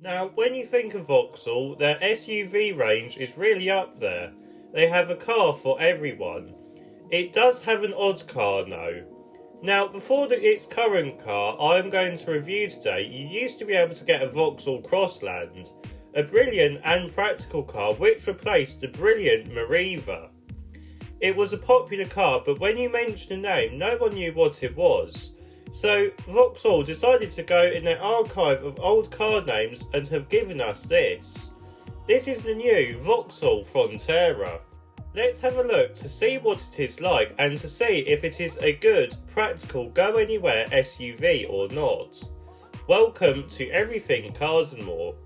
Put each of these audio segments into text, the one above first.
Now, when you think of Vauxhall, their SUV range is really up there. They have a car for everyone. It does have an odd car though. Now, before its current car I am going to review today, you used to be able to get a Vauxhall Crossland, a brilliant and practical car which replaced the brilliant Mariva. It was a popular car, but when you mentioned the name, no one knew what it was. So Vauxhall decided to go in their archive of old car names and have given us this. This is the new Vauxhall Frontera. Let's have a look to see what it is like and to see if it is a good, practical, go-anywhere SUV or not. Welcome to Everything Cars and More.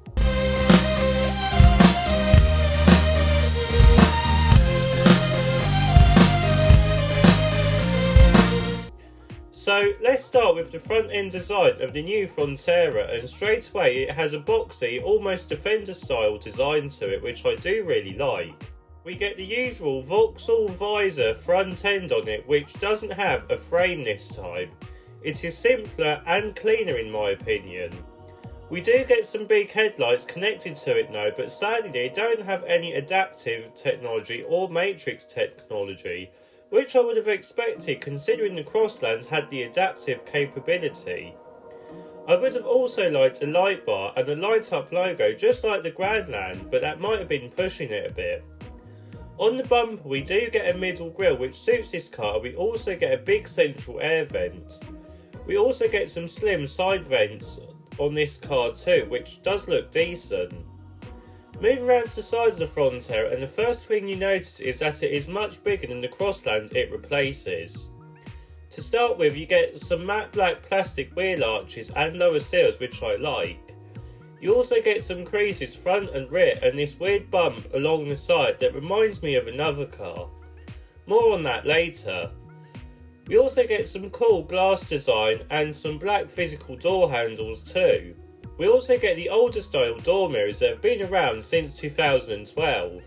So let's start with the front end design of the new Frontera, and straight away it has a boxy, almost Defender style design to it, which I do really like. We get the usual Vauxhall visor front end on it, which doesn't have a frame this time. It is simpler and cleaner in my opinion. We do get some big headlights connected to it now, but sadly they don't have any adaptive technology or matrix technology, which I would have expected considering the Crossland had the adaptive capability. I would have also liked a light bar and a light up logo just like the Grandland, but that might have been pushing it a bit. On the bumper we do get a middle grille which suits this car. We also get a big central air vent. We also get some slim side vents on this car too, which does look decent. Moving around to the side of the Frontera, and the first thing you notice is that it is much bigger than the Crossland it replaces. To start with, you get some matte black plastic wheel arches and lower seals, which I like. You also get some creases front and rear and this weird bump along the side that reminds me of another car. More on that later. We also get some cool glass design and some black physical door handles too. We also get the older style door mirrors that have been around since 2012,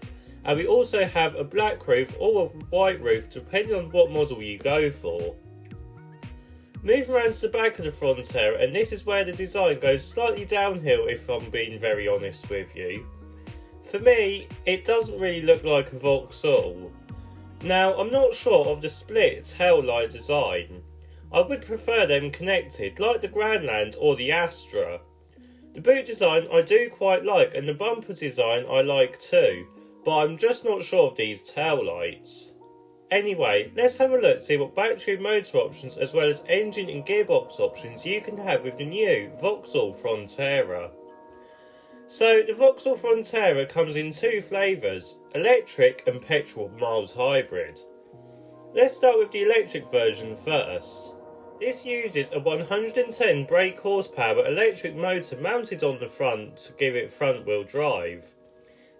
and we also have a black roof or a white roof depending on what model you go for. Moving around to the back of the Frontera, and this is where the design goes slightly downhill if I'm being very honest with you. For me, it doesn't really look like a Vauxhall. Now, I'm not sure of the split tail light design. I would prefer them connected like the Grandland or the Astra. The boot design I do quite like, and the bumper design I like too, but I'm just not sure of these tail lights. Anyway, let's have a look to see what battery and motor options as well as engine and gearbox options you can have with the new Vauxhall Frontera. So the Vauxhall Frontera comes in two flavours, electric and petrol mild hybrid. Let's start with the electric version first. This uses a 110 brake horsepower electric motor mounted on the front to give it front wheel drive.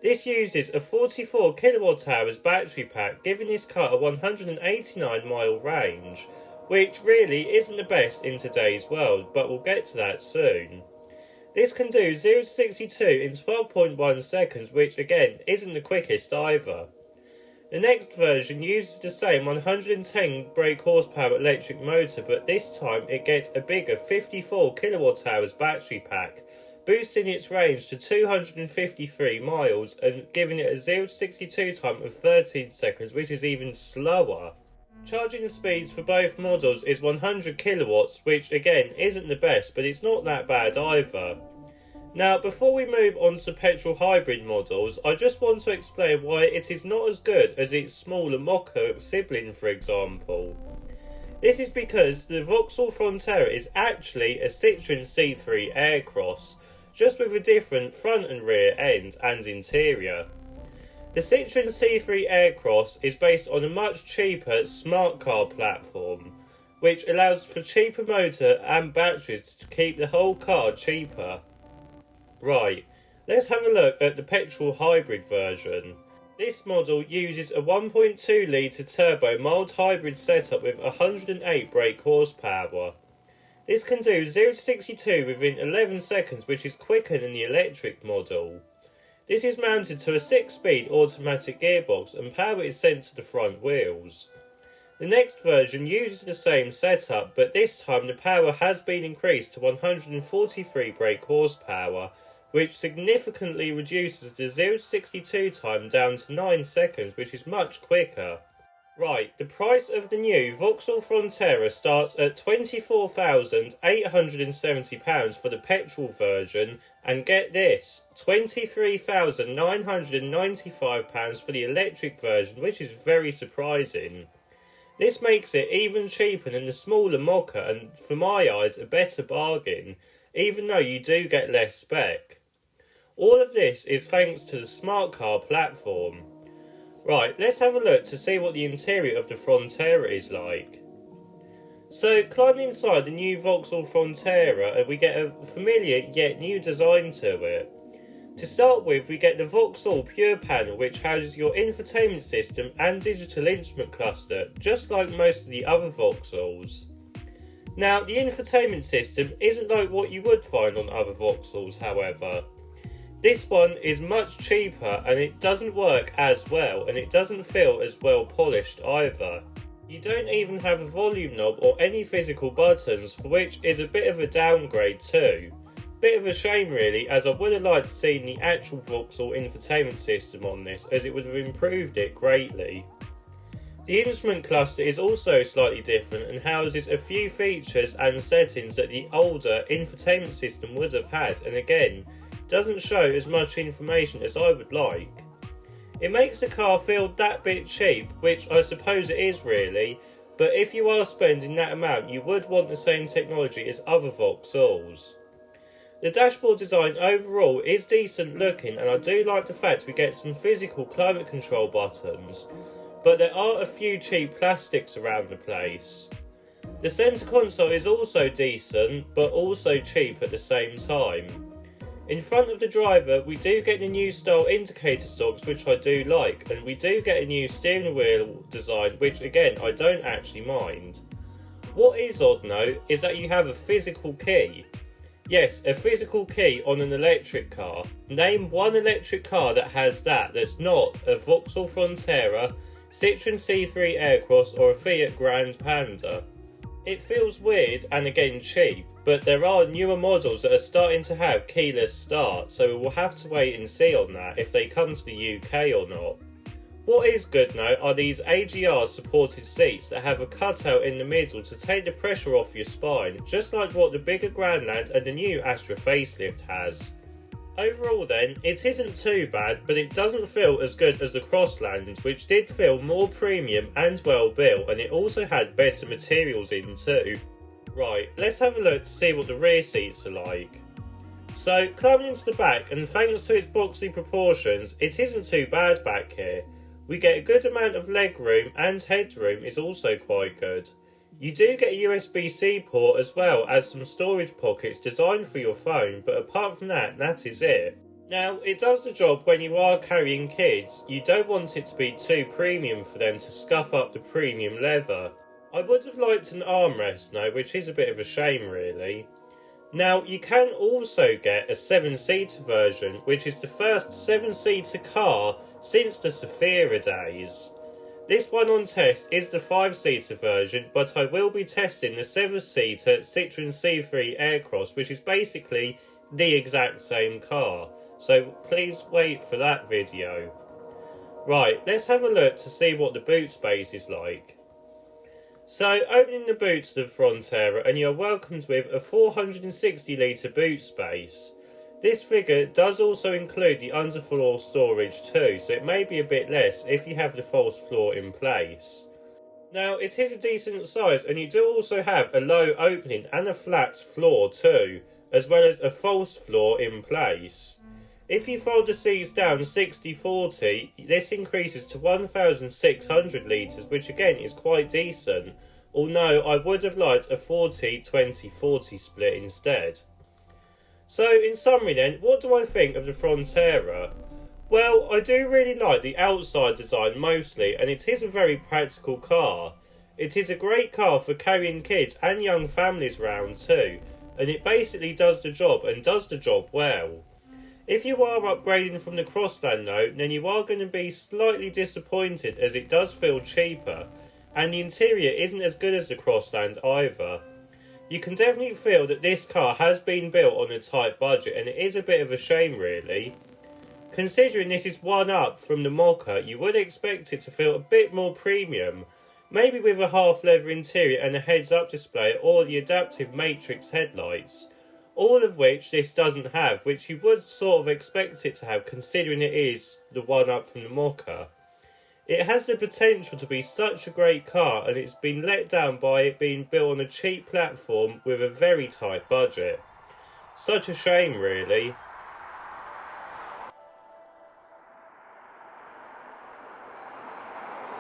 This uses a 44 kWh battery pack, giving this car a 189 mile range, which really isn't the best in today's world, but we'll get to that soon. This can do 0 to 62 in 12.1 seconds, which again isn't the quickest either. The next version uses the same 110 brake horsepower electric motor, but this time it gets a bigger 54 kWh battery pack, boosting its range to 253 miles and giving it a 0 to 62 time of 13 seconds, which is even slower. Charging speeds for both models is 100 kilowatts, which again isn't the best, but it's not that bad either. Now, before we move on to petrol hybrid models, I just want to explain why it is not as good as its smaller Mocha sibling, for example. This is because the Vauxhall Frontera is actually a Citroën C3 Aircross, just with a different front and rear end and interior. The Citroën C3 Aircross is based on a much cheaper smart car platform, which allows for cheaper motor and batteries to keep the whole car cheaper. Right, let's have a look at the petrol hybrid version. This model uses a 1.2 litre turbo mild hybrid setup with 108 brake horsepower. This can do 0 to 62 within 11 seconds, which is quicker than the electric model. This is mounted to a 6-speed automatic gearbox and power is sent to the front wheels. The next version uses the same setup, but this time the power has been increased to 143 brake horsepower, which significantly reduces the 0 to 62 time down to 9 seconds, which is much quicker. Right, the price of the new Vauxhall Frontera starts at £24,870 for the petrol version, and get this, £23,995 for the electric version, which is very surprising. This makes it even cheaper than the smaller Mocha and, for my eyes, a better bargain, even though you do get less spec. All of this is thanks to the smart car platform. Right, let's have a look to see what the interior of the Frontera is like. So, climbing inside the new Vauxhall Frontera, we get a familiar yet new design to it. To start with, we get the Vauxhall Pure panel, which houses your infotainment system and digital instrument cluster, just like most of the other Vauxhalls. Now, the infotainment system isn't like what you would find on other Vauxhalls, however. This one is much cheaper and it doesn't work as well, and it doesn't feel as well polished either. You don't even have a volume knob or any physical buttons, for which is a bit of a downgrade too. Bit of a shame really, as I would have liked to see the actual Vauxhall infotainment system on this, as it would have improved it greatly. The instrument cluster is also slightly different and houses a few features and settings that the older infotainment system would have had, and again, doesn't show as much information as I would like. It makes the car feel that bit cheap, which I suppose it is really, but if you are spending that amount you would want the same technology as other Vauxhalls. The dashboard design overall is decent looking, and I do like the fact we get some physical climate control buttons, but there are a few cheap plastics around the place. The centre console is also decent, but also cheap at the same time. In front of the driver, we do get the new style indicator stalks, which I do like, and we do get a new steering wheel design, which again, I don't actually mind. What is odd though, is that you have a physical key. Yes, a physical key on an electric car. Name one electric car that has that, that's not a Vauxhall Frontera, Citroën C3 Aircross or a Fiat Grand Panda. It feels weird and again cheap, but there are newer models that are starting to have keyless start, so we will have to wait and see on that if they come to the UK or not. What is good now are these AGR supported seats that have a cutout in the middle to take the pressure off your spine, just like what the bigger Grandland and the new Astra facelift has. Overall then, it isn't too bad, but it doesn't feel as good as the Crossland, which did feel more premium and well built, and it also had better materials in too. Right, let's have a look to see what the rear seats are like. So, climbing into the back, and thanks to its boxy proportions, it isn't too bad back here. We get a good amount of leg room, and headroom is also quite good. You do get a USB-C port as well as some storage pockets designed for your phone, but apart from that, that is it. Now, it does the job when you are carrying kids. You don't want it to be too premium for them to scuff up the premium leather. I would have liked an armrest now, which is a bit of a shame really. Now, you can also get a 7-seater version, which is the first 7-seater car since the Safira days. This one on test is the 5-seater version, but I will be testing the 7-seater Citroën C3 Aircross, which is basically the exact same car. So please wait for that video. Right, let's have a look to see what the boot space is like. So, opening the boot to the Frontera, and you're welcomed with a 460 litre boot space. This figure does also include the underfloor storage too, so it may be a bit less if you have the false floor in place. Now, it is a decent size, and you do also have a low opening and a flat floor too, as well as a false floor in place. If you fold the seats down 60-40, this increases to 1,600 litres, which again is quite decent, although I would have liked a 40-20-40 split instead. So in summary then, what do I think of the Frontera? Well, I do really like the outside design mostly, and it is a very practical car. It is a great car for carrying kids and young families around too, and it basically does the job, and does the job well. If you are upgrading from the Crossland though, then you are going to be slightly disappointed, as it does feel cheaper, and the interior isn't as good as the Crossland either. You can definitely feel that this car has been built on a tight budget, and it is a bit of a shame really. Considering this is one up from the Mocha, you would expect it to feel a bit more premium, maybe with a half leather interior and a heads-up display or the adaptive matrix headlights. All of which this doesn't have, which you would sort of expect it to have considering it is the one up from the Mocha. It has the potential to be such a great car, and it's been let down by it being built on a cheap platform with a very tight budget. Such a shame really.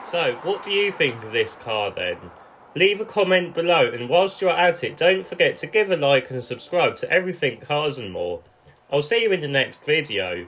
So, what do you think of this car then? Leave a comment below, and whilst you're at it, don't forget to give a like and subscribe to Everything Cars and More. I'll see you in the next video.